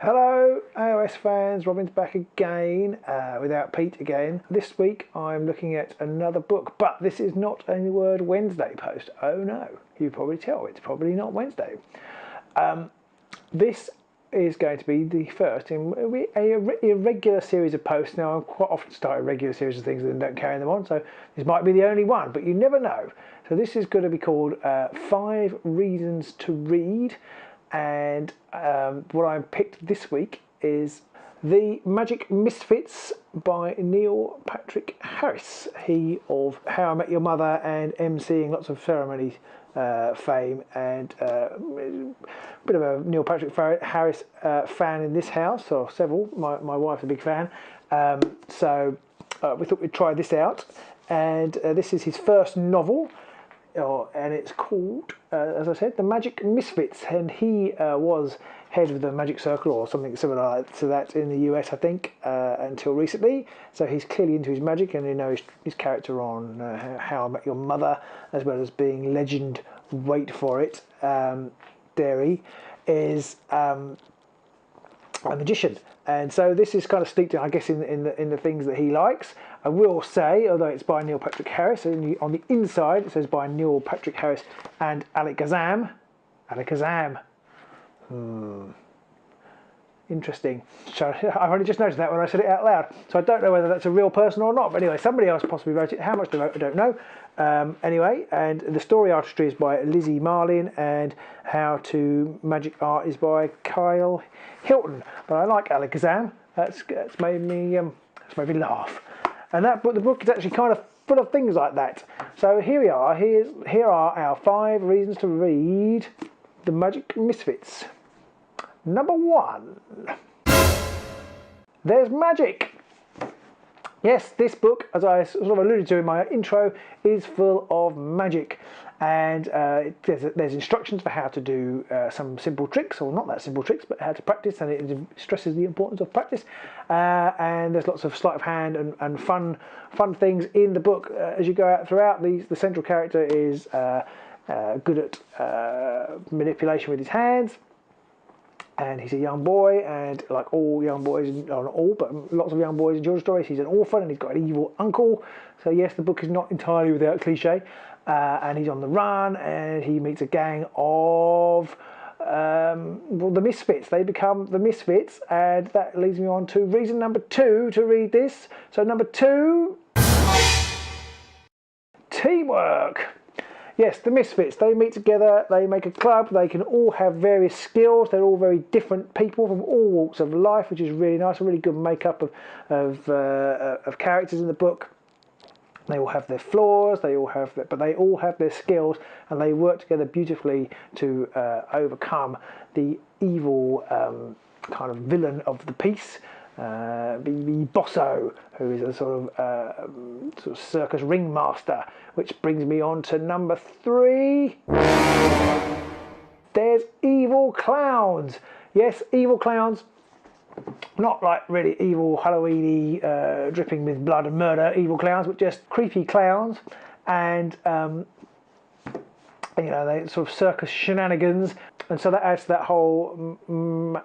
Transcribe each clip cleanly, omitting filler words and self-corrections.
Hello AOS fans, Robin's back again without Pete again. This week I'm looking at another book, but this is not a Word Wednesday post. Oh no, you probably tell it's probably not Wednesday. This is going to be the first in a irregular series of posts. Now I quite often start a regular series of things and don't carry them on, so this might be the only one, but you never know. So this is going to be called 5 Reasons to Read. And what I picked this week is The Magic Misfits by Neil Patrick Harris. He of How I Met Your Mother and emceeing lots of ceremonies fame, and a bit of a Neil Patrick Harris fan in this house, or several. My wife's a big fan. So we thought we'd try this out. And this is his first novel. And it's called, as I said, The Magic Misfits, and he was head of the Magic Circle or something similar to that in the US, I think, until recently. So he's clearly into his magic, and you know his character on How I Met Your Mother, as well as being legend, wait for it, Derry, is a magician. And so this is kind of steeped in, I guess, in the things that he likes. I will say, although it's by Neil Patrick Harris, on the inside it says by Neil Patrick Harris and Alakazam. Alakazam. Interesting. So I've only just noticed that when I said it out loud. So I don't know whether that's a real person or not. But anyway, somebody else possibly wrote it. How much they wrote, I don't know. Anyway, and the story artistry is by Lizzie Marlin, and How to Magic Art is by Kyle Hilton. But I like Alakazam. That's made me laugh. And the book is actually kind of full of things like that. So here we are. Here are our 5 reasons to read The Magic Misfits. Number 1. There's magic. Yes, this book, as I sort of alluded to in my intro, is full of magic. And there's instructions for how to do some simple tricks, or not that simple tricks, but how to practice, and it stresses the importance of practice. And there's lots of sleight of hand and fun things in the book as you go out throughout. The central character is good at manipulation with his hands. And he's a young boy, and like all young boys, not all, but lots of young boys in children's stories, he's an orphan and he's got an evil uncle. So yes, the book is not entirely without cliche. And he's on the run, and he meets a gang of the Misfits. They become the Misfits, and that leads me on to reason number 2 to read this. So number 2, teamwork. Yes, the Misfits, they meet together, they make a club, they can all have various skills, they're all very different people from all walks of life, which is really nice, a really good makeup of characters in the book. They all have their flaws, but they all have their skills, and they work together beautifully to overcome the evil kind of villain of the piece. The Bosso, who is a sort of circus ringmaster, which brings me on to number 3. There's evil clowns. Yes, evil clowns. Not like really evil Halloween-y, dripping with blood and murder evil clowns, but just creepy clowns, and you know, they sort of circus shenanigans, and so that adds to that whole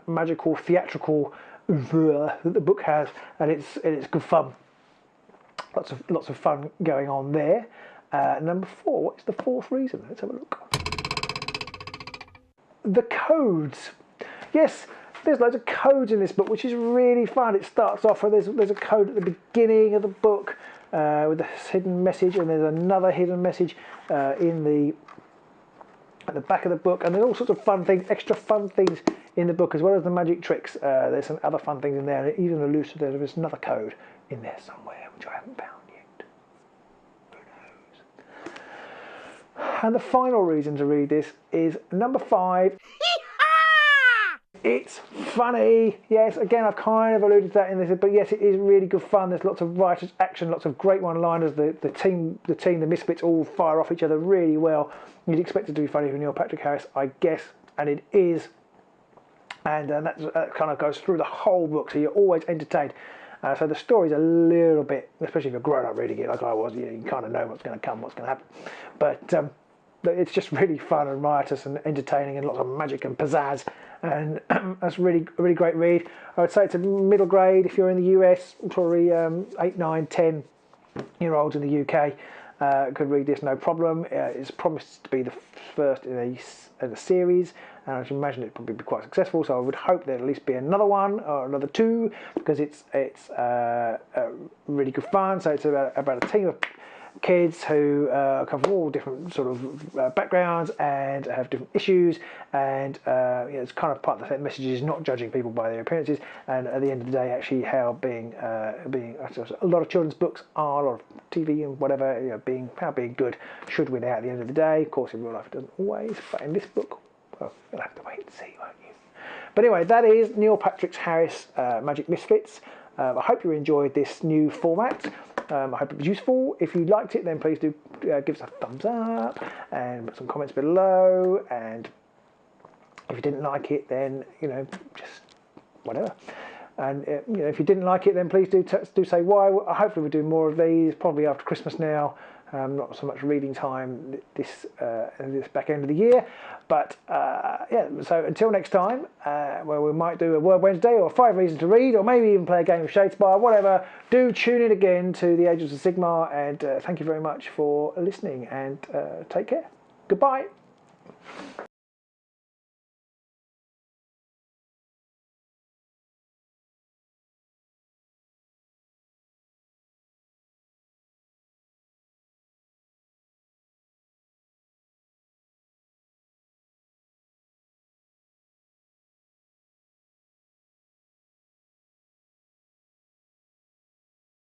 magical theatrical that the book has, and it's good fun. Lots of fun going on there. Number 4. What's the 4th reason? Let's have a look. The codes. Yes, there's loads of codes in this book, which is really fun. It starts off with there's a code at the beginning of the book with a hidden message, and there's another hidden message at the back of the book, and there's all sorts of fun things, extra fun things in the book, as well as the magic tricks. There's some other fun things in there, and it even alludes to there's another code in there somewhere, which I haven't found yet. Who knows? And the final reason to read this is number 5. It's funny. Yes, again, I've kind of alluded to that in this, but yes, it is really good fun. There's lots of writers' action, lots of great one-liners. The Misfits all fire off each other really well. You'd expect it to be funny from Neil Patrick Harris, I guess, and it is. And that kind of goes through the whole book, so you're always entertained. So the story's a little bit, especially if you're grown up reading it like I was, you kind of know what's going to come, what's going to happen. But it's just really fun and riotous and entertaining and lots of magic and pizzazz, and that's a really great read. I would say it's a middle grade if you're in the US, probably 8, 9, 10-year-olds in the UK could read this no problem. It's promised to be the first in a series, and I should imagine it probably be quite successful. So I would hope there'll at least be another one or another two, because it's really good fun. So it's about a team of kids who come from all different sort of backgrounds and have different issues, and it's kind of part of the message is not judging people by their appearances, and at the end of the day actually how being a lot of children's books are, a lot of TV and whatever, how being good should win out at the end of the day. Of course in real life it doesn't always, but in this book, well, you'll have to wait and see, won't you? But anyway, that is Neil Patrick Harris' Magic Misfits. I hope you enjoyed this new format. I hope it was useful. If you liked it, then please do give us a thumbs up and put some comments below. And if you didn't like it, then just whatever. And if you didn't like it, then please do say why. Hopefully we'll do more of these. Probably after Christmas now. Not so much reading time this back end of the year, but so until next time, where we might do a Word Wednesday or 5 Reasons to Read, or maybe even play a game of Shakespeare, whatever, do tune in again to the Agents of Sigmar, and thank you very much for listening, and take care. Goodbye.